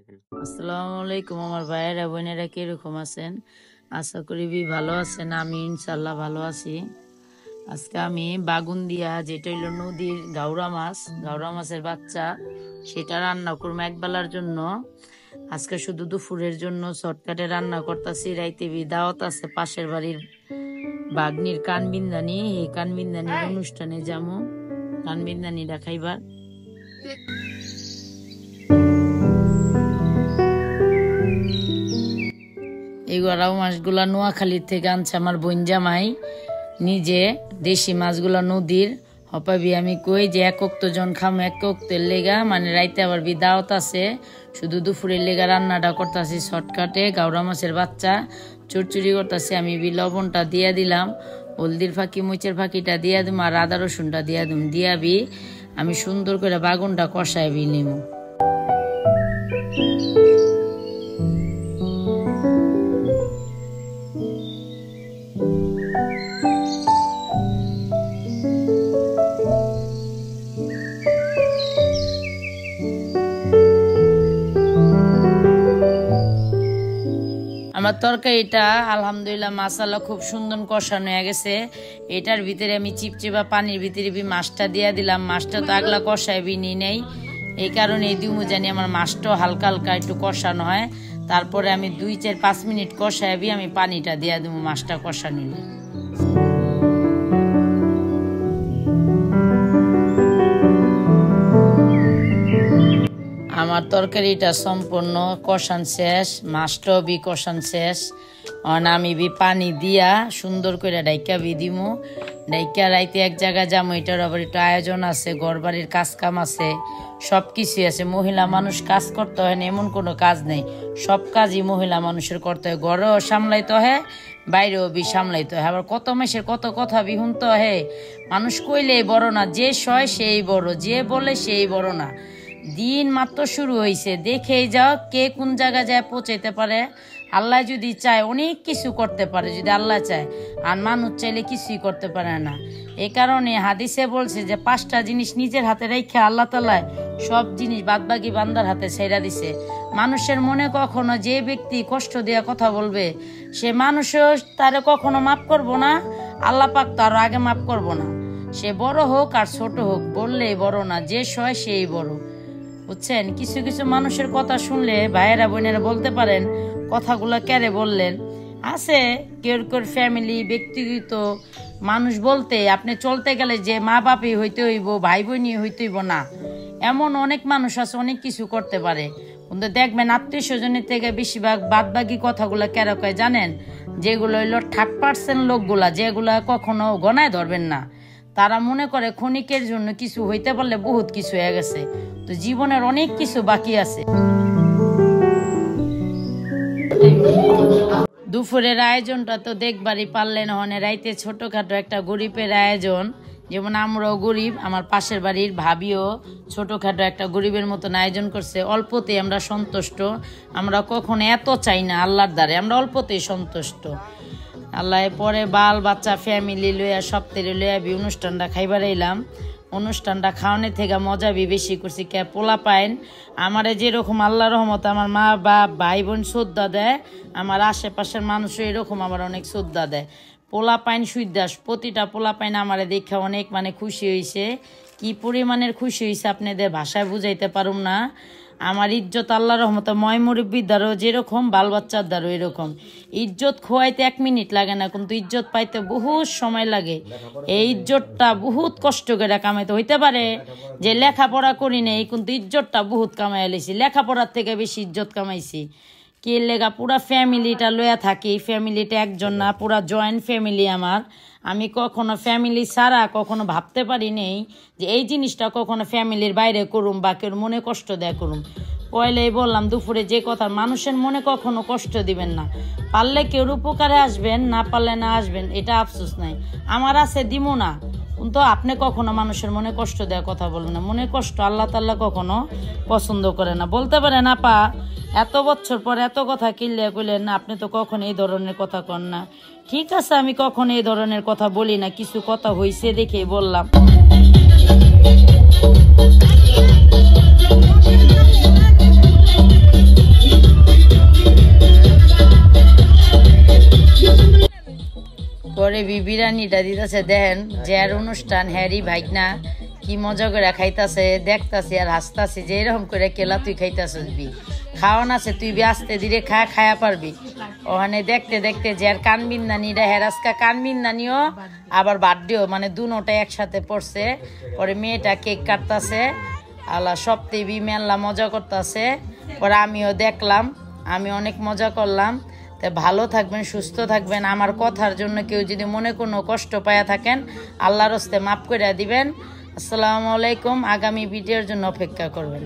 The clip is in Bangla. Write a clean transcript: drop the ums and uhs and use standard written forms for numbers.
আসসালামু আলাইকুম আমার ভাইয়েরা বোনেরা কিরকম আছেন? আশা করি ভালো আছেন। আমি ইনশাল্লাহ ভালো আছি। আজকে আমি বাগুন্দিয়া, যেটা হইল নদীর গাউরা মাছের বাচ্চা, সেটা রান্না করবো একবেলার জন্য। আজকে শুধু দুপুরের জন্য শর্টকাটে রান্না করতেছি। রাইতে দাওয়াত আছে পাশের বাড়ির বাগনির কানবিন্দানি। এই কানবিন্দানির অনুষ্ঠানে যাবো, কানবিন্দানিটা খাইবার। এই গড়াও মাছগুলা নোয়াখালীর থেকে আনছে আমার বোন জামাই নিজে। দেশি মাছগুলা নদীর হপাবি। আমি কই যে এক অক্ত জন খাম, এক অক্তের লেগা, মানে রাইতে আবার দাওয়াত আছে, শুধু দুপুরের লেগা রান্নাটা করতেছি শর্টকাটে। গাউরা মাছের বাচ্চা চুরচুরি করতেছি। আমি লবণটা দিয়া দিলাম, হলদির ফাঁকি মুচের ফাঁকিটা দিয়া দিম, আর আদা রসুনটা দিয়া দিম। দিয়াবি আমি সুন্দর করে বাগুনটা কষাইবি নিমু। আমার তরকারিটা আলহামদুলিল্লাহ মাসালা খুব সুন্দর কষানো হয়ে গেছে। এটার ভিতরে আমি চিপচিপা পানির ভিতরে মাছটা দিয়া দিলাম। মাছটা তো আগলা কষায় নি নেই, এই কারণে এই দিমু জানি আমার মাছটাও হালকা হালকা একটু কষানো হয়। তারপরে আমি 2-4-5 মিনিট কষাইবি, আমি পানিটা দিয়া দিব মাছটা কষা নিলে। আমার তরকারিটা সম্পূর্ণ কষান শেষ, মাছটাও কষান শেষ। আমি পানি দিয়া সুন্দর করে ডাইকা দিমু। ডাইকা রাইতে এক জায়গায় যাবো, এটার আবার একটু আয়োজন আছে, ঘরবাড়ির কাজ কাম আছে, সব কিছুই আছে। মহিলা মানুষ কাজ করতে হয় না এমন কোনো কাজ নেই, সব কাজই মহিলা মানুষের করতে হয়। ঘরেও সামলাইতে হয়, বাইরেও সামলাইতে হয়। আবার কত মাসের কত কথা শুনতে হয়। মানুষ কইলেই বড় না, যে সয় সেই বড়, যে বলে সেই বড় না। দিন মাত্র শুরু হয়েছে, দেখেই যাও কে কোন জায়গায় যায় পৌঁছাইতে পারে। আল্লাহ যদি চায় অনেক কিছু করতে পারে, যদি আল্লাহ চায়। আর মানুষ চাইলে কিছুই করতে পারে না। এই কারণে হাদিসে বলছে যে 5টা জিনিস নিজের হাতে রেখে আল্লাহ তাআলা সব জিনিস বাদবাকি বান্দার হাতে ছেড়ে দিছে। মানুষের মনে কখনো যে ব্যক্তি কষ্ট দিয়ে কথা বলবে, সে মানুষও তারে কখনো মাফ করবো না, আল্লাহ পাক তার আগে মাফ করবো না। সে বড় হোক আর ছোট হোক, বললেই বড় না, যে সয় সেই বড়। বুঝছেন? কিছু কিছু মানুষের কথা শুনলে ভাইয়েরা বোনেরা বলতে পারেন কথাগুলো কেড়ে বললেন। আছে কেউ কেউ ফ্যামিলি ব্যক্তিগত মানুষ বলতে, আপনি চলতে গেলে যে মা বাপই হইতে হইব, ভাই বোনই হইতে হইব না, এমন অনেক মানুষ আছে, অনেক কিছু করতে পারে। কিন্তু দেখবেন আত্মীয় স্বজনের থেকে বেশিরভাগ বাদবাকি কথাগুলো কেন কয় জানেন? যেগুলো হইল 30% লোকগুলা, যেগুলা কখনো গণায় ধরবেন না। তারা মনে করে ক্ষণিকের জন্য কিছু হইতে পারলে বহুত কিছু হয়ে গেছে, তো জীবনের অনেক কিছু বাকি আছে। দুপুরের আয়োজনটা তো দেখবারই পারলেন। হনে রাইতে ছোটখাটো একটা গরিবের আয়োজন, যেমন আমরাও গরিব, আমার পাশের বাড়ির ভাবিও ছোটখাটো একটা গরিবের মতন আয়োজন করছে। অল্পতেই আমরা সন্তুষ্ট, আমরা কখনো এত চাই না আল্লাহর দ্বারে, আমরা অল্পতেই সন্তুষ্ট। আল্লাহ পরে বাল বাচ্চা ফ্যামিলি লইয়া সপ্তাহে লইয়া অনুষ্ঠানটা খাইবার এলাম। অনুষ্ঠানটা খাওয়ানোর থেকে মজা বেশি করছি। কে পোলা পাইন আমারে যেরকম আল্লাহ রহমত আমার মা বাপ ভাই বোন শ্রদ্ধা দেয়, আমার আশেপাশের মানুষও এরকম আমার অনেক শ্রদ্ধা দেয়। পোলা পাইন সুইদাস, প্রতিটা পোলা পাইন আমারে দেখে অনেক খুশি হয়েছে। কি পরিমাণের খুশি হয়েছে আপনাদের ভাষায় বুঝাইতে পারুম না। আমার ইজ্জত আল্লাহ রহমতে ময় মুরব্বীর দ্বারাও যেরকম, বাল বাচ্চার দ্বারাও এরকম। ইজ্জত খোয়াইতে 1 মিনিট লাগে না, কিন্তু ইজ্জত পাইতে বহুত সময় লাগে। এই ইজ্জতটা বহুত কষ্ট করে কামাইতে হইতে পারে যে লেখাপড়া করি নেই, কিন্তু ইজ্জতটা বহুত কামাই লেছি, লেখাপড়ার থেকে বেশি ইজ্জত কামাইছি। কি লেগা পুরা ফ্যামিলিটা লইয়া থাকি। ফ্যামিলিটা একজন না, পুরা জয়েন্ট ফ্যামিলি আমার। আমি কখনো ফ্যামিলি ছাড়া কখনো ভাবতে পারি নেই যে এই জিনিসটা কখনো ফ্যামিলির বাইরে করুম বা কেউ মনে কষ্ট দেয় করুম। পয়লাই বললাম দুপুরে যে কথা, মানুষের মনে কখনো কষ্ট দিবেন না। পারলে কেউ উপকারে আসবেন, না পারলে না আসবেন, এটা আফসোস নাই। আমার আছে দিমু না, কিন্তু আপনি কখনো মানুষের মনে কষ্ট দেওয়ার কথা বলবেন না। মনে কষ্ট আল্লাহ তাআলা কখনো পছন্দ করে না। বলতে পারেন আপা এত বছর পর এত কথা কিনলে কইলেন না, আপনি তো কখনো এই ধরনের কথা কন না। ঠিক আছে, আমি কখনো এই ধরনের কথা বলি না, কিছু কথা হইছে দেখেই বললাম। পরে বিরিয়ানিটা দিতেছে দেখেন যার অনুষ্ঠান হ্যারি ভাইগনা কি মজা করে খাইতাছে দেখতাছি আর হাসতাছি যে এরকম করে কেলা তুই খাইতাছিস বি খাওয়ান আছে তুই বি আস্তে ধীরে খায়া পারবি ওখানে দেখতে দেখতে যার কানবিন্দানিটা হেরাসকা কানবিন্দানিও আবার বার্থডেও মানে দুটোটা একসাথে পড়ছে পরে মেয়েটা কেক কাটতাছে আল্লাহ সপ্তাহে মেলা মজা করতেছে পরে আমিও দেখলাম আমি অনেক মজা করলাম তো ভালো থাকবেন সুস্থ থাকবেন আমার কথার জন্য কেউ যদি মনে কোনো কষ্ট পায়া থাকেন আল্লাহর হস্তে মাফ করে দিবেন আসসালামু আলাইকুম আগামী ভিডিওর জন্য অপেক্ষা করবেন।